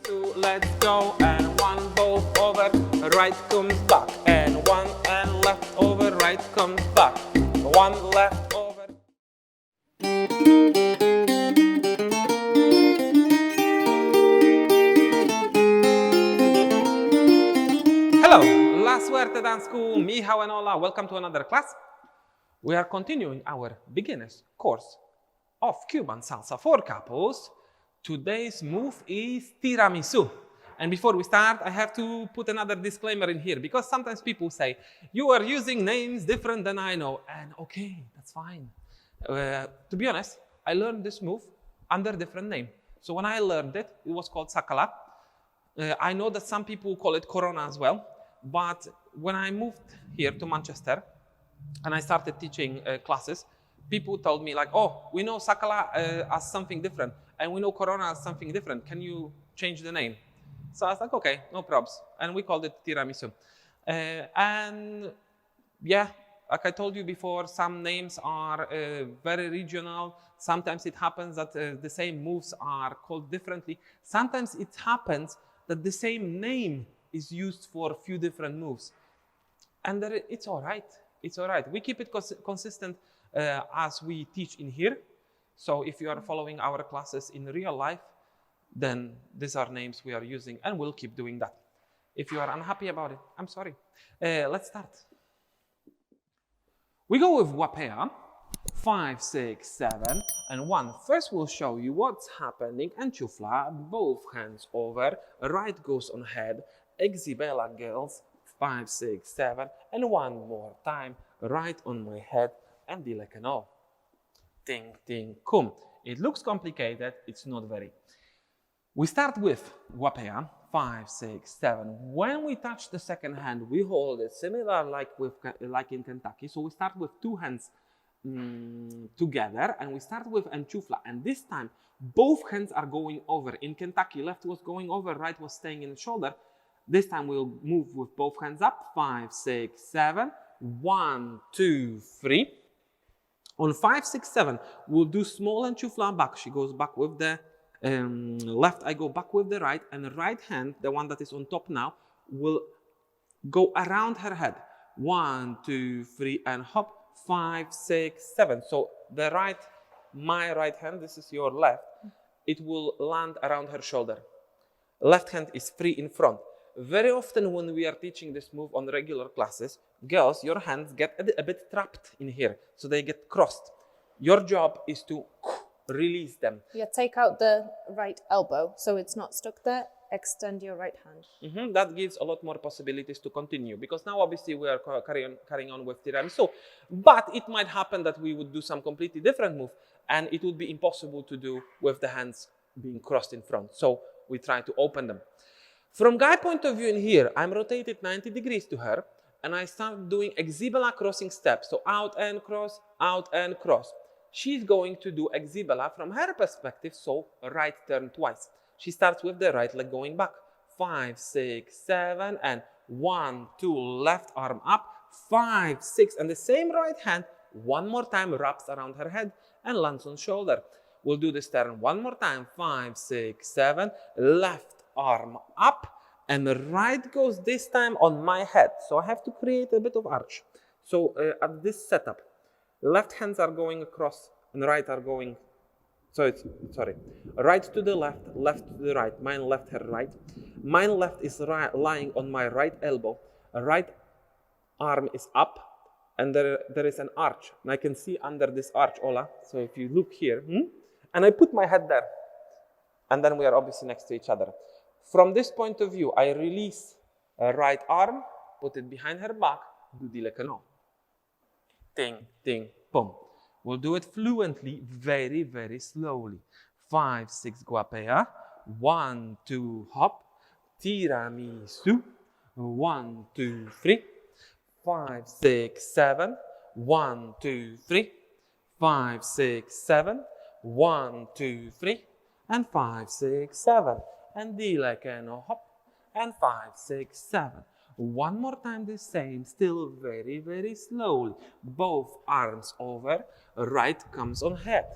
two, let's go. And one both over, right comes back. And one and left over, right comes back. One left over. Hello, La Suerte Dance School, Michal and Ola. Welcome to another class. We are continuing our beginners course of Cuban Salsa for couples. Today's move is Tiramisu. And before we start, I have to put another disclaimer in here because sometimes people say, you are using names different than I know. And okay, that's fine. To be honest, I learned this move under a different name. So when I learned it, it was called Sakala. I know that some people call it Corona as well. But when I moved here to Manchester and I started teaching classes, people told me like, oh, we know Sakala as something different and we know Corona as something different. Can you change the name? So I was like, okay, no probs. And we called it Tiramisu. And yeah, like I told you before, some names are very regional. Sometimes it happens that the same moves are called differently. Sometimes it happens that the same name is used for a few different moves. And it's all right. It's all right. We keep it consistent as we teach in here. So if you are following our classes in real life, then these are names we are using and we'll keep doing that. If you are unhappy about it, I'm sorry. Let's start. We go with Wapea, 5, 6, 7, and 1. First we'll show you what's happening. And Chufla, both hands over, right goes on head. Exibela girls, 5, 6, 7, and one more time, right on my head, and dilekano. Ting, ting, kum. It looks complicated, it's not very. We start with Wapea, 5, 6, 7. When we touch the second hand, we hold it similar like in Kentucky. So we start with two hands together, and we start with Enchufla. And this time, both hands are going over. In Kentucky, left was going over, right was staying in the shoulder. This time we'll move with both hands up. 5, 6, 7. 1, 2, 3. On 5, 6, 7, we'll do small Enchufla back. She goes back with the left, I go back with the right, and the right hand, the one that is on top now, will go around her head. 1, 2, 3, and hop. 5, 6, 7. So the right, my right hand, this is your left, it will land around her shoulder. Left hand is free in front. Very often when we are teaching this move on regular classes, girls, your hands get a bit trapped in here, so they get crossed. Your job is to release them. Yeah, take out the right elbow so it's not stuck there. Extend your right hand. That gives a lot more possibilities to continue, because now obviously we are carrying on with Tiramisu, but it might happen that we would do some completely different move and it would be impossible to do with the hands being crossed in front. So we try to open them. From guy point of view in here, I'm rotated 90 degrees to her and I start doing exibela crossing steps. So out and cross, out and cross. She's going to do exibela from her perspective, so right turn twice. She starts with the right leg going back. 5, 6, 7, and 1, 2, left arm up. 5, 6, and the same right hand, one more time, wraps around her head and lands on shoulder. We'll do this turn one more time. 5, 6, 7, left arm up, and the right goes this time on my head. So I have to create a bit of arch. So at this setup, left hands are going across and right are going, right to the left, left to the right. Mine left, her right. Mine left is lying on my right elbow. Right arm is up, and there is an arch. And I can see under this arch, Ola. So if you look here, and I put my head there, and then we are obviously next to each other. From this point of view, I release a right arm, put it behind her back, do dilekano. Ting, ting, boom. We'll do it fluently, very, very slowly. 5, 6, guapea. 1, 2, hop. Tiramisu. 1, 2, 3. 5, 6, 7. 1, 2, 3. 5, 6, 7. 1, 2, 3. And 5, 6, 7. And dilekano, hop. And 5, 6, 7. One more time the same, still very, very slowly. Both arms over, right comes on head.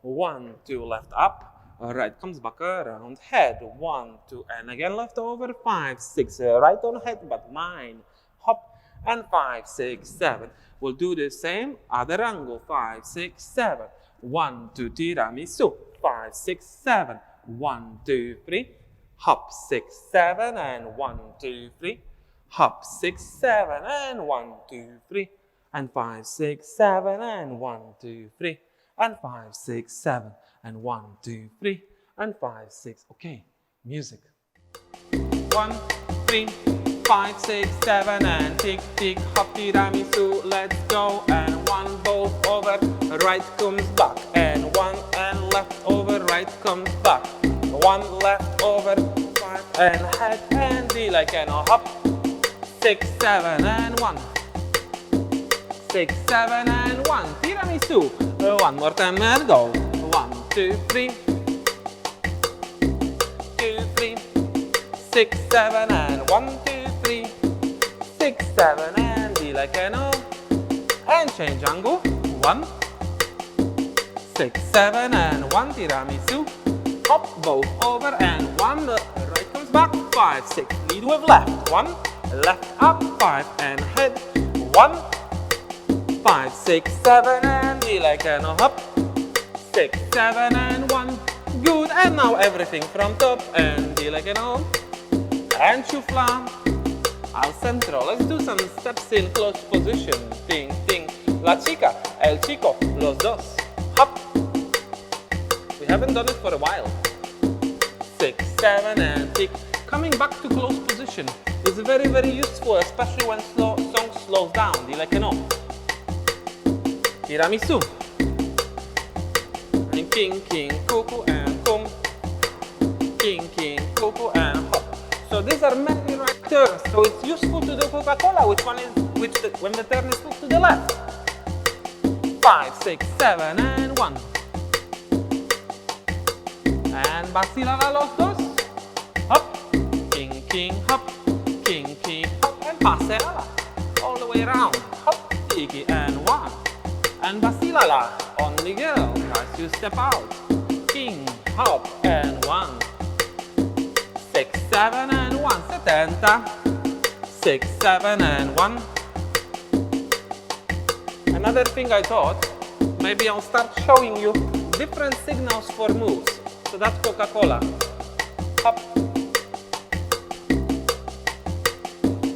1, 2, left up. right comes back around, head, 1, 2, and again left over, 5, 6, right on head, but mine, hop, and 5, 6, 7. We'll do the same, other angle, 5, 6, 7, 1, 2, tiramisu, 5, 6, 7, 1, 2, 3, hop, 6, 7, and 1, 2, 3, hop, 6, 7, and 1, 2, 3, and 5, 6, 7, and 1, 2, 3, and 5, 6, 7, and 1, 2, 3, and 5, 6. Okay, music. 1, 3, 5, 6, 7, and tick, tick, hop, tiramisu, let's go, and 1, both over, right comes back, and 1, and left over, right comes back, 1, left over, 5, and head, and D like an hop, 6, 7, and 1, 6, 7, and 1, tiramisu, 1 more time, and go, 1, 2, 3, 2, 3, 6, 7, and 1, 2, 3, 6, 7, and D like an O, and change angle, 1, 6, 7, and 1, tiramisu, hop, both over, and 1, right comes back, 5, 6, lead with left, 1, left up, 5, and head, 1, 5, 6, 7, and D like an O, hop, 6, 7, and 1, good, and now everything from top, and D like an O, and chufla, al centro. Let's do some steps in close position. Ting, ting. La chica, el chico, los dos. Hop. We haven't done it for a while. 6, 7, and tick. Coming back to close position is very, very useful, especially when song slows down. Di like an O. Tiramisu. And king, king, cuckoo, and cum. King, king, cuckoo, and hop. So these are many right turns, so it's useful to do Coca-Cola, when the turn is to the left. 5, 6, 7, and 1. And vacilala los dos. Hop, king, king, hop, king, king, hop, and paseala. All the way around. Hop, tiki, and 1. And vacilala on the girl as you step out. King, hop, and 1. 6, 7, and 1, 70, 6, 7, and 1. Another thing I thought, maybe I'll start showing you different signals for moves. So that's Coca-Cola. Hop.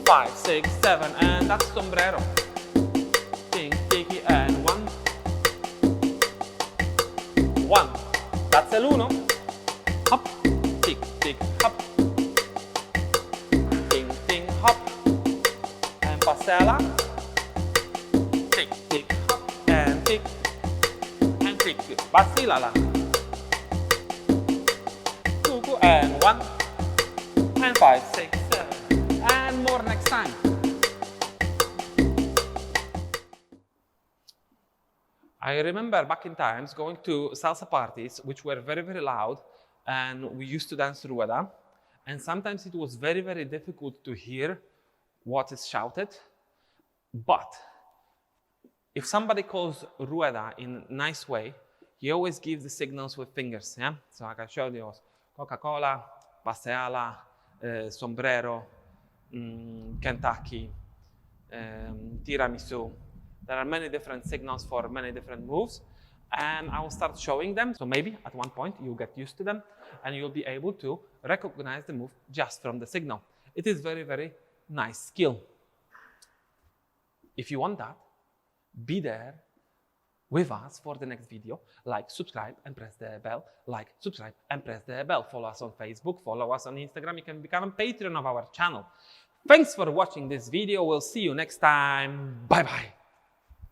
5, 6, 7, and that's sombrero. Ting, tiki, and 1. 1, that's el uno. Hop, tick, tick, hop. Hop, and pasela, tick, tick, hop, and tick, vacilala, cuckoo, and 1, and 5, 6, 7, and more next time. I remember back in times going to salsa parties, which were very, very loud, and we used to dance rueda. And sometimes it was very, very difficult to hear what is shouted. But if somebody calls rueda in a nice way, he always gives the signals with fingers. Yeah? So like I showed you, Coca-Cola, paseala, sombrero, Kentucky, tiramisu. There are many different signals for many different moves. And I will start showing them. So maybe at one point you'll get used to them and you'll be able to recognize the move just from the signal. It is very, very nice skill. If you want that, be there with us for the next video. Like, subscribe, and press the bell. Like, subscribe, and press the bell. Follow us on Facebook, follow us on Instagram. You can become a patron of our channel. Thanks for watching this video. We'll see you next time. Bye-bye.